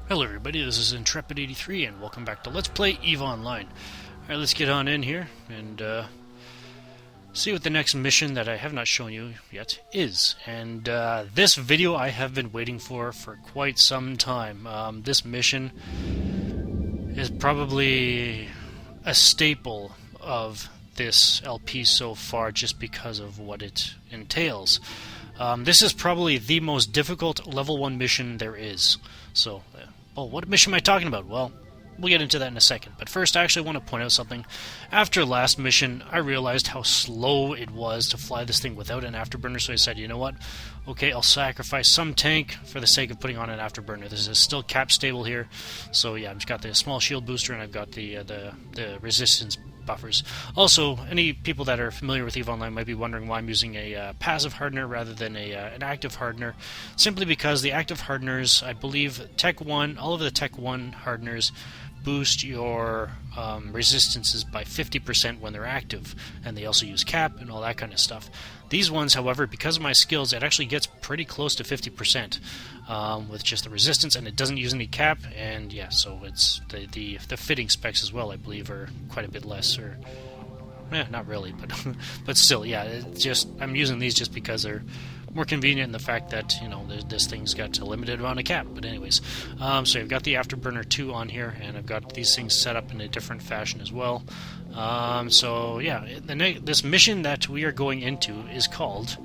Hello everybody, this is Intrepid83 and welcome back to Let's Play EVE Online. Alright, let's get on in here and see what the next mission that I have not shown you yet is. And this video I have been waiting for quite some time. This mission is probably a staple of this LP so far just because of what it entails. This is probably the most difficult level 1 mission there is. So, what mission am I talking about? Well, we'll get into that in a second. But first, I actually want to point out something. After last mission, I realized how slow it was to fly this thing without an afterburner, so I said, you know what? Okay, I'll sacrifice some tank for the sake of putting on an afterburner. This is still cap stable here. So yeah, I've just got the small shield booster, and I've got the resistance buffers. Also, any people that are familiar with EVE Online might be wondering why I'm using a passive hardener rather than an active hardener. Simply because the active hardeners, I believe, Tech 1, all of the Tech 1 hardeners boost your resistances by 50% when they're active, and they also use cap and all that kind of stuff. These ones, however, because of my skills, it actually gets pretty close to 50% with just the resistance, and it doesn't use any cap, and yeah, so it's the fitting specs as well, I believe, are quite a bit less, or not really, but still, yeah, it's just I'm using these just because they're more convenient in the fact that, you know, this thing's got a limited amount of cap. But anyways, so I've got the Afterburner 2 on here, and I've got these things set up in a different fashion as well. So yeah, this mission that we are going into is called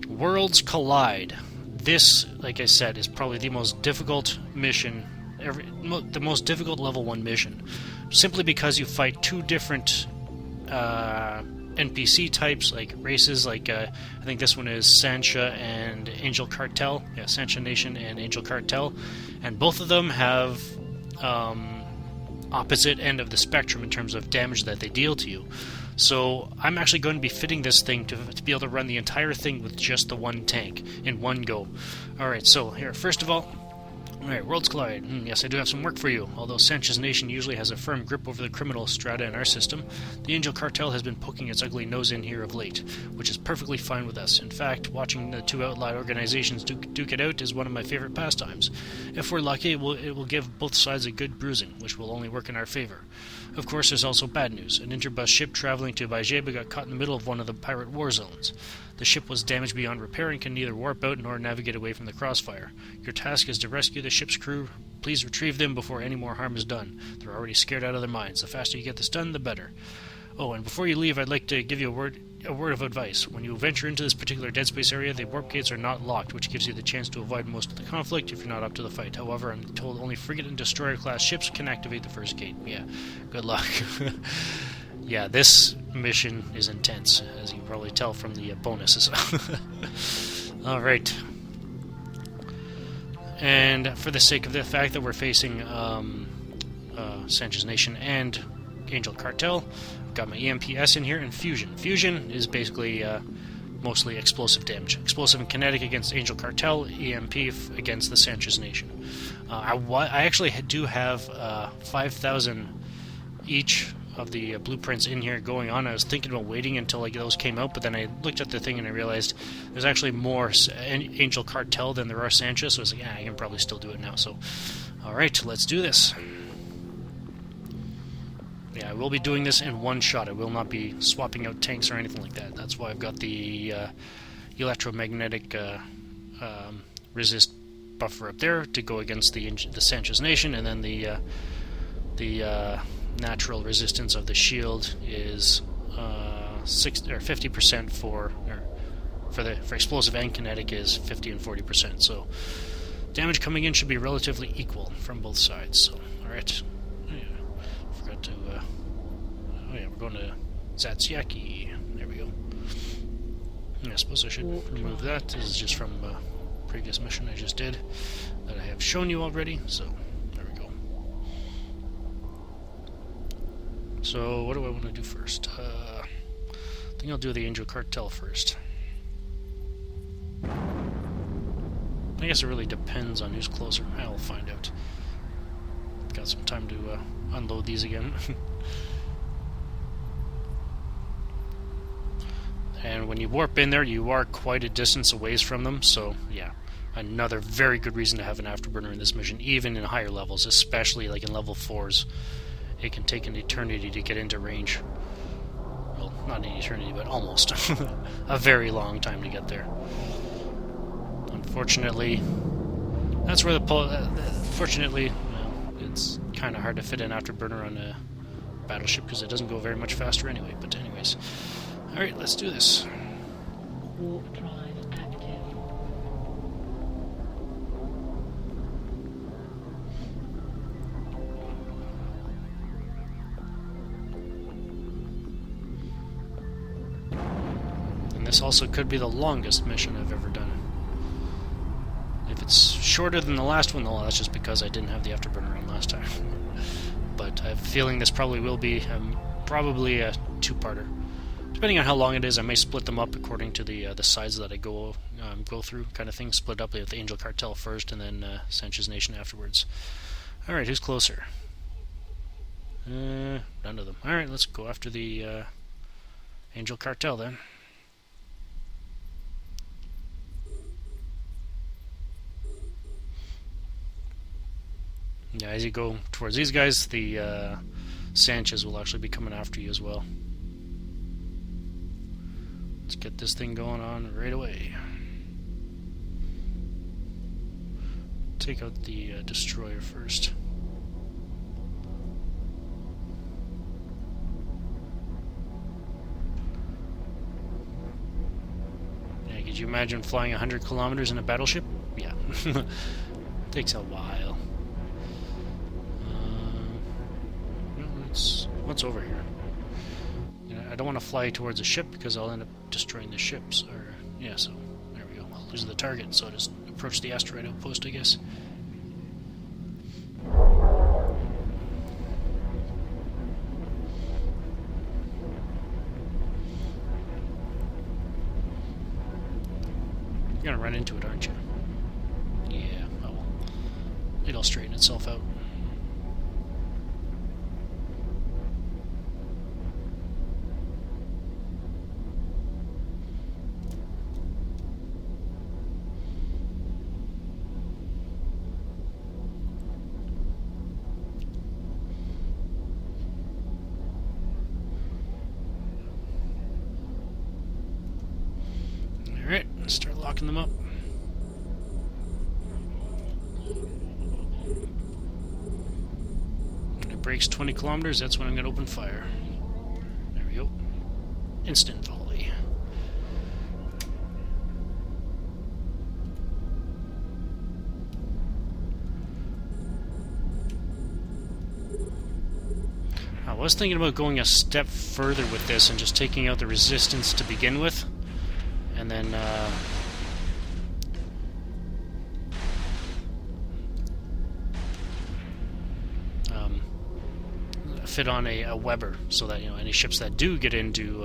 Worlds Collide. This, like I said, is probably the most difficult mission, the most difficult level 1 mission, simply because you fight two different NPC types, like races, like I think this one is Sansha and Angel Cartel. Yeah, Sansha Nation and Angel Cartel, and both of them have opposite end of the spectrum in terms of damage that they deal to you. So I'm actually going to be fitting this thing to be able to run the entire thing with just the one tank in one go. Alright, so here, first of all, alright, Worlds Collide. Yes, I do have some work for you. Although Sanchez Nation usually has a firm grip over the criminal strata in our system, the Angel Cartel has been poking its ugly nose in here of late, which is perfectly fine with us. In fact, watching the two outlaw organizations duke it out is one of my favorite pastimes. If we're lucky, it will give both sides a good bruising, which will only work in our favor. Of course, there's also bad news. An interbus ship traveling to Bajeba got caught in the middle of one of the pirate war zones. The ship was damaged beyond repair and can neither warp out nor navigate away from the crossfire. Your task is to rescue the ship's crew. Please retrieve them before any more harm is done. They're already scared out of their minds. The faster you get this done, the better. Oh, and before you leave, I'd like to give you a word of advice. When you venture into this particular dead space area, the warp gates are not locked, which gives you the chance to avoid most of the conflict if you're not up to the fight. However, I'm told only frigate and destroyer class ships can activate the first gate. Yeah, good luck. Yeah, this mission is intense, as you can probably tell from the bonuses. Alright. And for the sake of the fact that we're facing Sanchez Nation and Angel Cartel, I've got my EMPS in here, and Fusion. Fusion is basically mostly explosive damage. Explosive and kinetic against Angel Cartel, EMP against the Sanchez Nation. I actually do have 5,000 each of the blueprints in here going on. I was thinking about waiting until like those came out, but then I looked at the thing and I realized there's actually more Angel Cartel than there are Sanchez, so I was like, I can probably still do it now. So, alright, let's do this. Yeah, I will be doing this in one shot. I will not be swapping out tanks or anything like that. That's why I've got the electromagnetic resist buffer up there to go against the Sanchez Nation, and then the natural resistance of the shield is 50% for explosive and kinetic is 50 and 40%. So damage coming in should be relatively equal from both sides. So alright, forgot to we're going to Zatsiaki. There we go. I suppose I should remove that. This is just from a previous mission I just did that I have shown you already. So there we go. So what do I want to do first? I think I'll do the Angel Cartel first. I guess it really depends on who's closer. I'll find out. Got some time to unload these again. And when you warp in there, you are quite a distance away from them, so yeah. another very good reason to have an afterburner in this mission, even in higher levels, especially like in level 4s. It can take an eternity to get into range. Well, not an eternity, but almost. A very long time to get there. Unfortunately, that's where fortunately, well, it's kind of hard to fit an afterburner on a battleship because it doesn't go very much faster anyway. But anyways, all right, let's do this. Warp drive active. And this also could be the longest mission I've ever done. If it's shorter than the last one, though, that's just because I didn't have the afterburner on last time. But I have a feeling this probably will be probably a two-parter. Depending on how long it is, I may split them up according to the sides that I go through, kind of thing. Split up with Angel Cartel first, and then Sansha's Nation afterwards. All right, who's closer? None of them. All right, let's go after the Angel Cartel then. Yeah, as you go towards these guys, the Sanchas will actually be coming after you as well. Let's get this thing going on right away. Take out the destroyer first. Yeah, could you imagine flying 100 kilometers in a battleship? Yeah. Takes a while. What's over here? I don't want to fly towards a ship because I'll end up destroying the ships. Or yeah, so there we go. I'll lose the target, so I'll just approach the asteroid outpost, I guess. You're gonna run into it, aren't you? Yeah, oh well. It'll straighten itself out. Alright, start locking them up. When it breaks 20 kilometers, that's when I'm going to open fire. There we go. Instant volley. I was thinking about going a step further with this and just taking out the resistance to begin with. And then fit on a Weber, so that any ships that do get into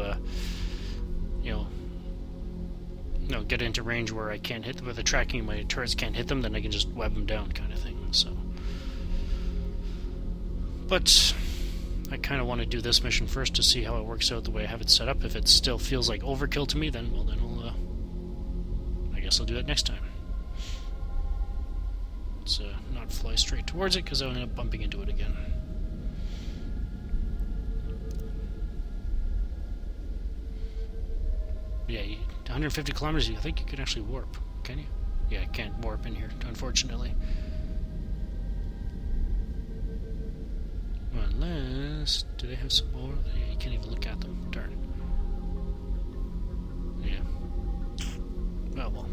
get into range where I can't hit them, where the tracking of my turrets can't hit them, then I can just web them down, kind of thing. So, but I kind of want to do this mission first to see how it works out the way I have it set up. If it still feels like overkill to me, then I guess I'll do that next time. Let's not fly straight towards it because I'll end up bumping into it again. Yeah, 150 kilometers, I think you can actually warp, can you? Yeah, I can't warp in here, unfortunately. Unless... do they have some more? Yeah, you can't even look at them. Darn. Yeah. Oh, well.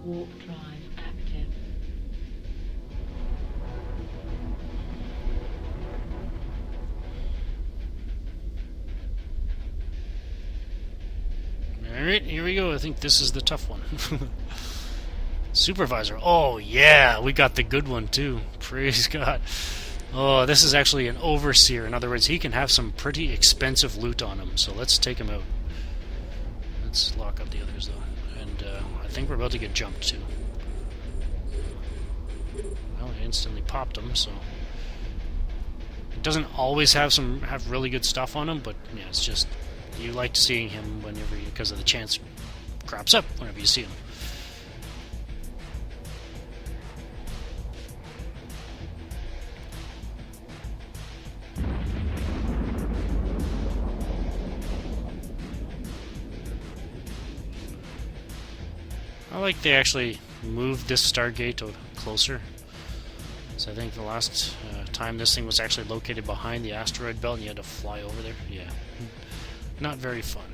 Warp drive active. Alright, here we go. I think this is the tough one. Supervisor. Oh, yeah. We got the good one, too. Praise God. Oh, this is actually an overseer. In other words, he can have some pretty expensive loot on him. So let's take him out. Let's lock up the others, though. And I think we're about to get jumped, too. Well, I instantly popped him, so... doesn't always have really good stuff on him, but yeah, it's just you like seeing him whenever because of the chance crops up whenever you see him. I like they actually moved this Stargate closer. So I think the last time this thing was actually located behind the asteroid belt and you had to fly over there. Yeah. Not very fun.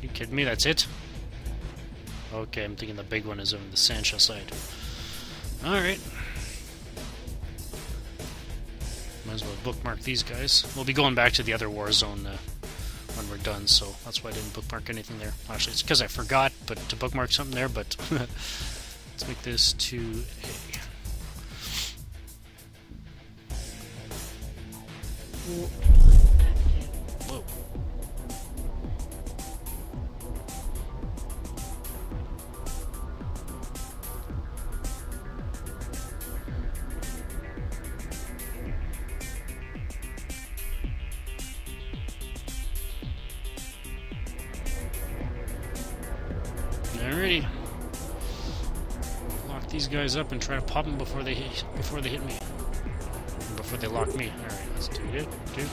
You kidding me? That's it? Okay, I'm thinking the big one is on the Sansha side. Alright. Might as well bookmark these guys. We'll be going back to the other war zone when we're done, so that's why I didn't bookmark anything there. Actually, it's because I forgot to bookmark something there, but let's make this 2A. Whoa. Alrighty. Lock these guys up and try to pop them before they hit me. Before they lock me. Alright, let's do it. Do.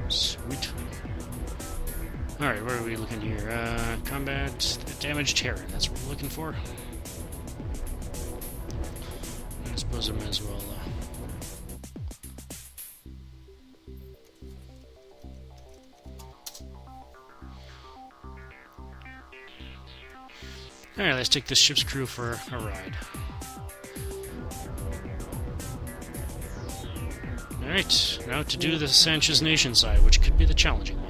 Sweet. Alright, where are we looking here? Combat damage Terran. That's what we're looking for. I suppose I might as well. Alright, let's take this ship's crew for a ride. Alright, now to do the Sanchez Nation side, which could be the challenging one.